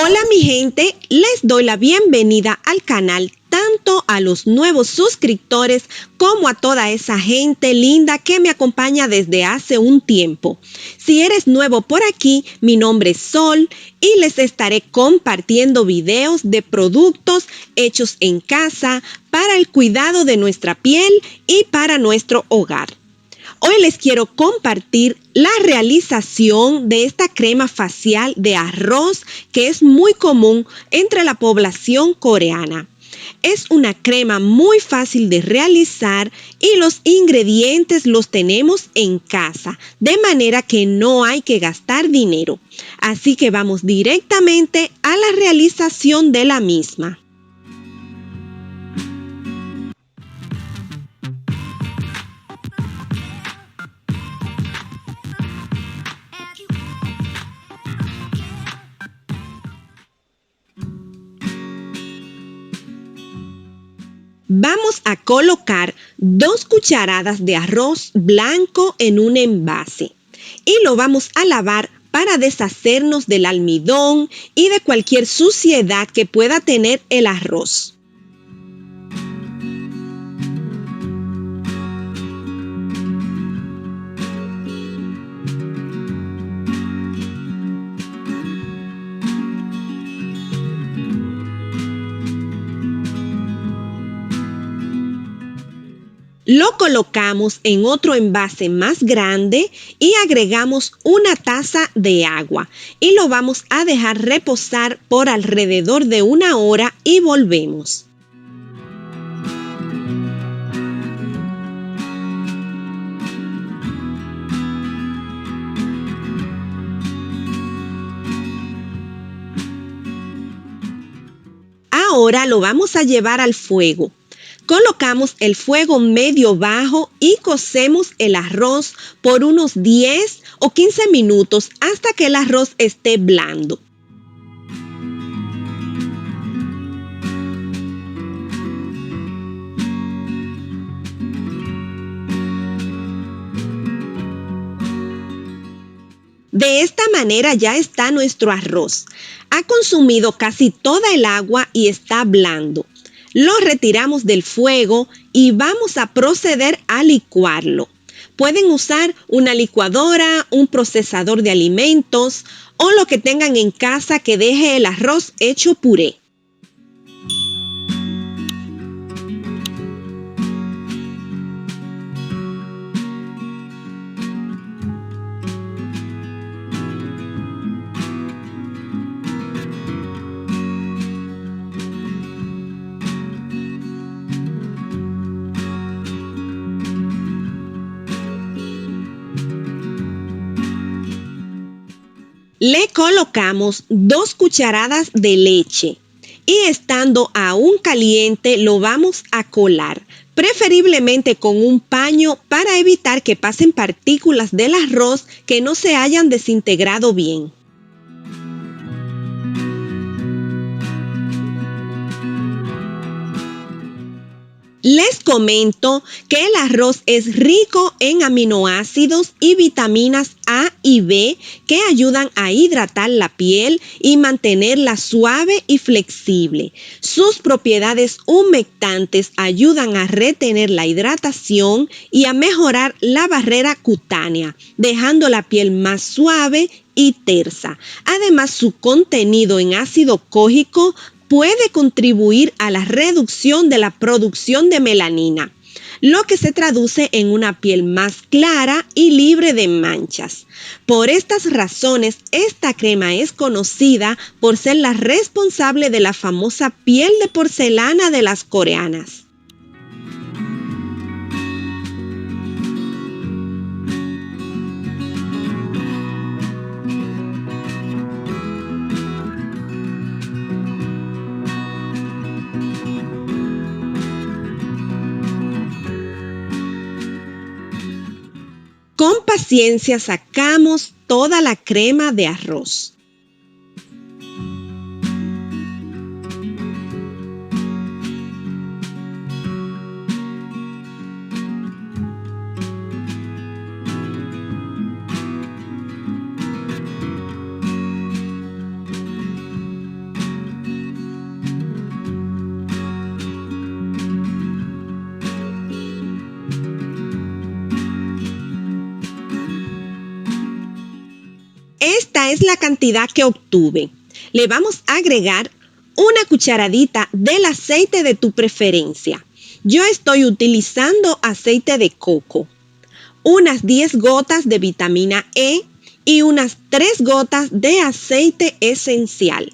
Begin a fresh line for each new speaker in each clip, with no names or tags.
Hola mi gente, les doy la bienvenida al canal tanto a los nuevos suscriptores como a toda esa gente linda que me acompaña desde hace un tiempo. Si eres nuevo por aquí, mi nombre es Sol y les estaré compartiendo videos de productos hechos en casa para el cuidado de nuestra piel y para nuestro hogar. Hoy les quiero compartir la realización de esta crema facial de arroz que es muy común entre la población coreana. Es una crema muy fácil de realizar y los ingredientes los tenemos en casa, de manera que no hay que gastar dinero. Así que vamos directamente a la realización de la misma. Vamos a colocar 2 cucharadas de arroz blanco en un envase y lo vamos a lavar para deshacernos del almidón y de cualquier suciedad que pueda tener el arroz. Lo colocamos en otro envase más grande y agregamos una taza de agua y lo vamos a dejar reposar por alrededor de 1 hora y volvemos. Ahora lo vamos a llevar al fuego. Colocamos el fuego medio bajo y cocemos el arroz por unos 10 o 15 minutos hasta que el arroz esté blando. De esta manera ya está nuestro arroz. Ha consumido casi toda el agua y está blando. Lo retiramos del fuego y vamos a proceder a licuarlo. Pueden usar una licuadora, un procesador de alimentos o lo que tengan en casa que deje el arroz hecho puré. Le colocamos 2 cucharadas de leche y estando aún caliente lo vamos a colar, preferiblemente con un paño para evitar que pasen partículas del arroz que no se hayan desintegrado bien. Les comento que el arroz es rico en aminoácidos y vitaminas A y B que ayudan a hidratar la piel y mantenerla suave y flexible. Sus propiedades humectantes ayudan a retener la hidratación y a mejorar la barrera cutánea, dejando la piel más suave y tersa. Además, su contenido en ácido cógico puede contribuir a la reducción de la producción de melanina, lo que se traduce en una piel más clara y libre de manchas. Por estas razones, esta crema es conocida por ser la responsable de la famosa piel de porcelana de las coreanas. Con paciencia sacamos toda la crema de arroz. Esta es la cantidad que obtuve. Le vamos a agregar una cucharadita del aceite de tu preferencia. Yo estoy utilizando aceite de coco, unas 10 gotas de vitamina E y unas 3 gotas de aceite esencial.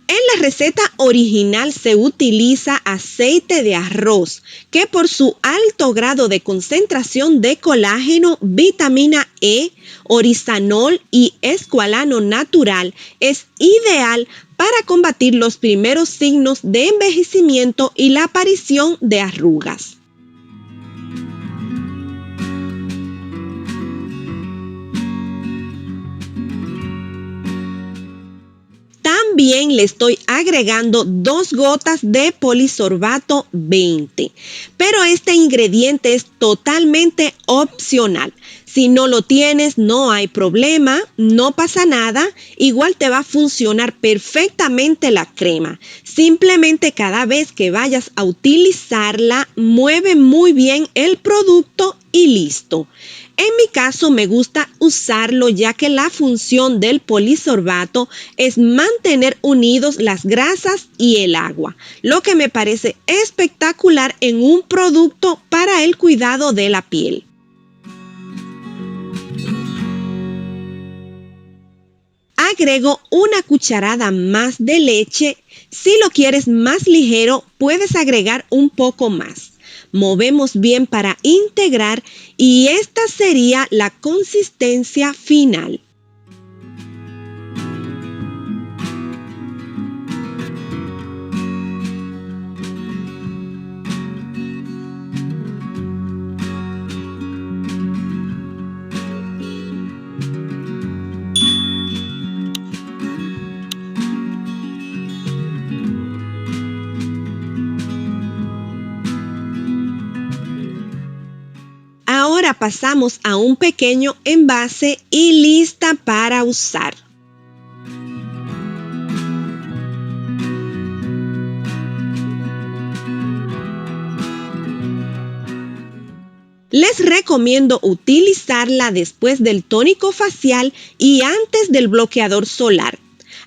En la receta original se utiliza aceite de arroz, que por su alto grado de concentración de colágeno, vitamina E, orizanol y escualano natural es ideal para combatir los primeros signos de envejecimiento y la aparición de arrugas. También le estoy agregando 2 gotas de polisorbato 20, pero este ingrediente es totalmente opcional. Si no lo tienes, no hay problema, no pasa nada, igual te va a funcionar perfectamente la crema. Simplemente cada vez que vayas a utilizarla, mueve muy bien el producto y listo. En mi caso me gusta usarlo ya que la función del polisorbato es mantener unidos las grasas y el agua, lo que me parece espectacular en un producto para el cuidado de la piel. Agrego una cucharada más de leche. Si lo quieres más ligero, puedes agregar un poco más. Movemos bien para integrar y esta sería la consistencia final. Ahora pasamos a un pequeño envase y lista para usar. Les recomiendo utilizarla después del tónico facial y antes del bloqueador solar,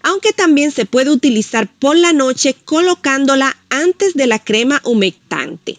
aunque también se puede utilizar por la noche colocándola antes de la crema humectante.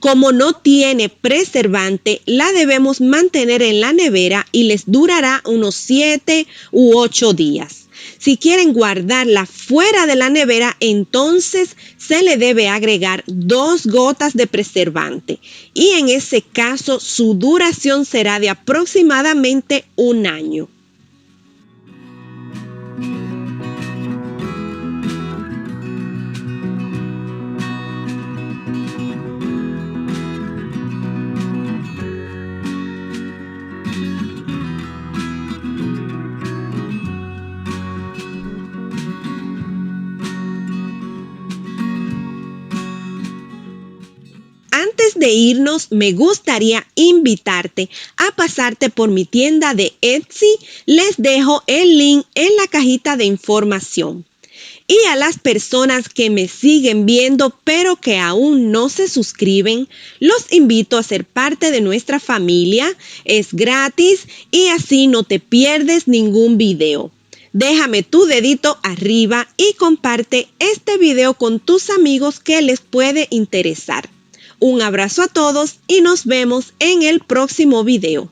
Como no tiene preservante, la debemos mantener en la nevera y les durará unos 7 u 8 días. Si quieren guardarla fuera de la nevera, entonces se le debe agregar 2 gotas de preservante y en ese caso su duración será de aproximadamente un año. Antes de irnos, me gustaría invitarte a pasarte por mi tienda de Etsy. Les dejo el link en la cajita de información. Y a las personas que me siguen viendo pero que aún no se suscriben, los invito a ser parte de nuestra familia. Es gratis y así no te pierdes ningún video. Déjame tu dedito arriba y comparte este video con tus amigos que les puede interesar. Un abrazo a todos y nos vemos en el próximo video.